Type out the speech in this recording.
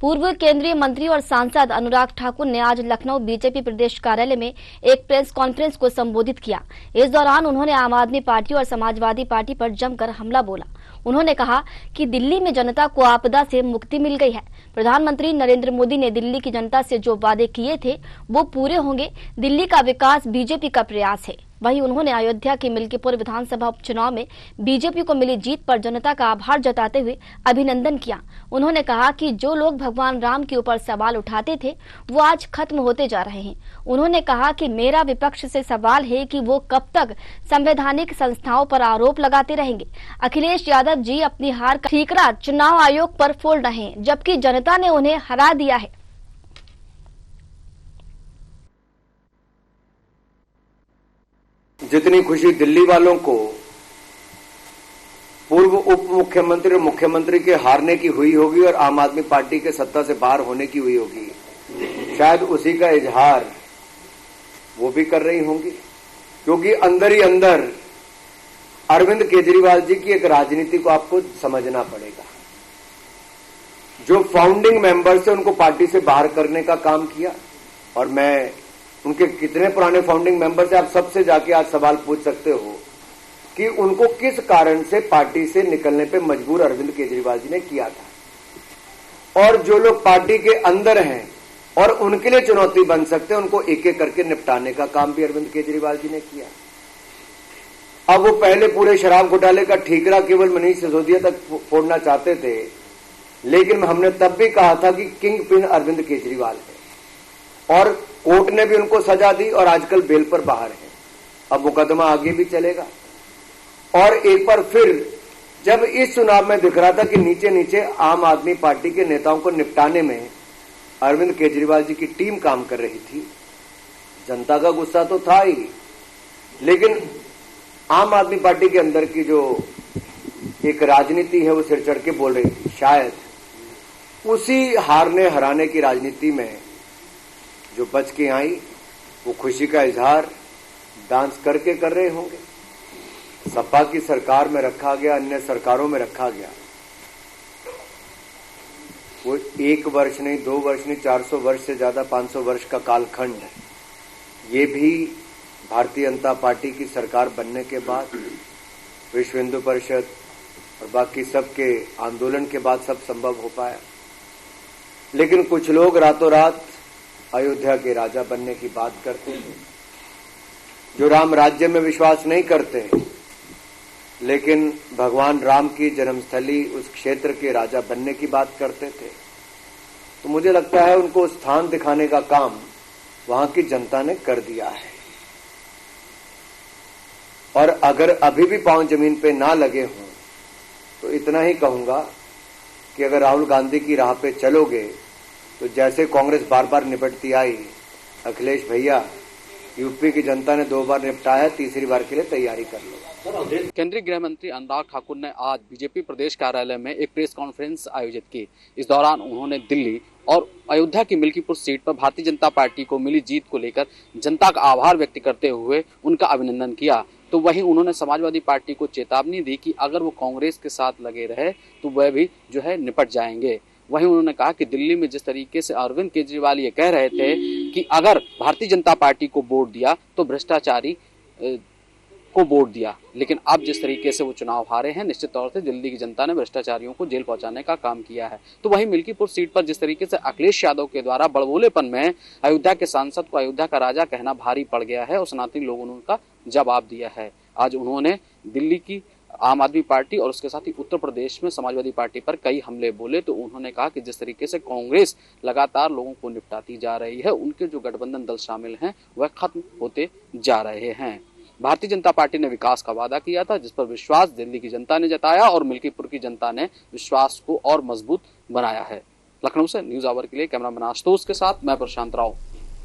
पूर्व केंद्रीय मंत्री और सांसद अनुराग ठाकुर ने आज लखनऊ बीजेपी प्रदेश कार्यालय में एक प्रेस कॉन्फ्रेंस को संबोधित किया। इस दौरान उन्होंने आम आदमी पार्टी और समाजवादी पार्टी पर जमकर हमला बोला। उन्होंने कहा कि दिल्ली में जनता को आपदा से मुक्ति मिल गई है। प्रधानमंत्री नरेंद्र मोदी ने दिल्ली की जनता से जो वादे किए थे वो पूरे होंगे। दिल्ली का विकास बीजेपी का प्रयास है। वहीं उन्होंने अयोध्या के मिल्कीपुर विधानसभा उपचुनाव में बीजेपी को मिली जीत पर जनता का आभार जताते हुए अभिनंदन किया। उन्होंने कहा कि जो लोग भगवान राम के ऊपर सवाल उठाते थे वो आज खत्म होते जा रहे हैं। उन्होंने कहा कि मेरा विपक्ष से सवाल है कि वो कब तक संवैधानिक संस्थाओं पर आरोप लगाते रहेंगे। अखिलेश यादव जी अपनी हार का ठीकरा चुनाव आयोग पर फोड़ रहे हैं, जबकि जनता ने उन्हें हरा दिया है। जितनी खुशी दिल्ली वालों को पूर्व उप मुख्यमंत्री और मुख्यमंत्री के हारने की हुई होगी और आम आदमी पार्टी के सत्ता से बाहर होने की हुई होगी, शायद उसी का इजहार वो भी कर रही होंगी। क्योंकि अंदर ही अंदर अरविंद केजरीवाल जी की एक राजनीति को आपको समझना पड़ेगा। जो फाउंडिंग मेंबर्स है उनको पार्टी से बाहर करने का काम किया, और मैं उनके कितने पुराने फाउंडिंग मेंबर्स हैं आप सबसे जाके आज सवाल पूछ सकते हो कि उनको किस कारण से पार्टी से निकलने पे मजबूर अरविंद केजरीवाल जी ने किया था। और जो लोग पार्टी के अंदर हैं और उनके लिए चुनौती बन सकते हैं उनको एक एक करके निपटाने का काम भी अरविंद केजरीवाल जी ने किया। अब वो पहले पूरे शराब घोटाले का ठीकरा केवल मनीष सिसोदिया तक फोड़ना चाहते थे, लेकिन हमने तब भी कहा था कि किंग पिन अरविंद केजरीवाल है, और कोर्ट ने भी उनको सजा दी और आजकल बेल पर बाहर है। अब मुकदमा आगे भी चलेगा। और एक बार फिर जब इस चुनाव में दिख रहा था कि नीचे नीचे आम आदमी पार्टी के नेताओं को निपटाने में अरविंद केजरीवाल जी की टीम काम कर रही थी, जनता का गुस्सा तो था ही, लेकिन आम आदमी पार्टी के अंदर की जो एक राजनीति है वो सिर चढ़ के बोल रही थी। शायद उसी हारने हराने की राजनीति में जो बच के आई वो खुशी का इजहार डांस करके कर रहे होंगे। सपा की सरकार में रखा गया, अन्य सरकारों में रखा गया, वो 1 वर्ष नहीं, 2 वर्ष नहीं, 400 वर्ष से ज्यादा 500 वर्ष का कालखंड है। ये भी भारतीय जनता पार्टी की सरकार बनने के बाद, विश्व हिंदू परिषद और बाकी सबके आंदोलन के बाद सब संभव हो पाया। लेकिन कुछ लोग रातों रात अयोध्या के राजा बनने की बात करते हैं, जो राम राज्य में विश्वास नहीं करते, लेकिन भगवान राम की जन्मस्थली उस क्षेत्र के राजा बनने की बात करते थे। तो मुझे लगता है उनको स्थान दिखाने का काम वहां की जनता ने कर दिया है। और अगर अभी भी पांव जमीन पे ना लगे हों तो इतना ही कहूंगा कि अगर राहुल गांधी की राह पे चलोगे तो जैसे कांग्रेस बार बार निपटती आई, अखिलेश भैया यूपी की जनता ने 2 बार निपटाया, तीसरी बार के लिए तैयारी कर लो। केंद्रीय गृह मंत्री अनुराग ठाकुर ने आज बीजेपी प्रदेश कार्यालय में एक प्रेस कॉन्फ्रेंस आयोजित की। इस दौरान उन्होंने दिल्ली और अयोध्या की मिल्कीपुर सीट पर भारतीय जनता पार्टी को मिली जीत को लेकर जनता का आभार व्यक्त करते हुए उनका अभिनंदन किया। तो वहीं उन्होंने समाजवादी पार्टी को चेतावनी दी कि अगर वो कांग्रेस के साथ लगे रहे तो वह भी जो है निपट जाएंगे। वहीं उन्होंने कहा कि दिल्ली में जिस तरीके से अरविंद केजरीवाल ये कह रहे थे कि अगर भारतीय जनता पार्टी को वोट दिया तो भ्रष्टाचारी को वोट दिया, लेकिन अब जिस तरीके से वो चुनाव हारे हैं, निश्चित तौर से दिल्ली की जनता ने भ्रष्टाचारियों को जेल पहुंचाने का काम किया है। तो वहीं मिल्कीपुर सीट पर जिस तरीके से अखिलेश यादव के द्वारा बड़बोलेपन में अयोध्या के सांसद को अयोध्या का राजा कहना भारी पड़ गया है और सनातनी लोगों ने उनका जवाब दिया है। आज उन्होंने दिल्ली की आम आदमी पार्टी और उसके साथ ही उत्तर प्रदेश में समाजवादी पार्टी पर कई हमले बोले। तो उन्होंने कहा कि जिस तरीके से कांग्रेस लगातार लोगों को निपटाती जा रही है, उनके जो गठबंधन दल शामिल हैं वह खत्म होते जा रहे हैं। भारतीय जनता पार्टी ने विकास का वादा किया था, जिस पर विश्वास दिल्ली की जनता ने जताया और मिल्कीपुर की जनता ने विश्वास को और मजबूत बनाया है। लखनऊ से न्यूज आवर के लिए कैमरामैन आशुतोष के साथ मैं प्रशांत राव।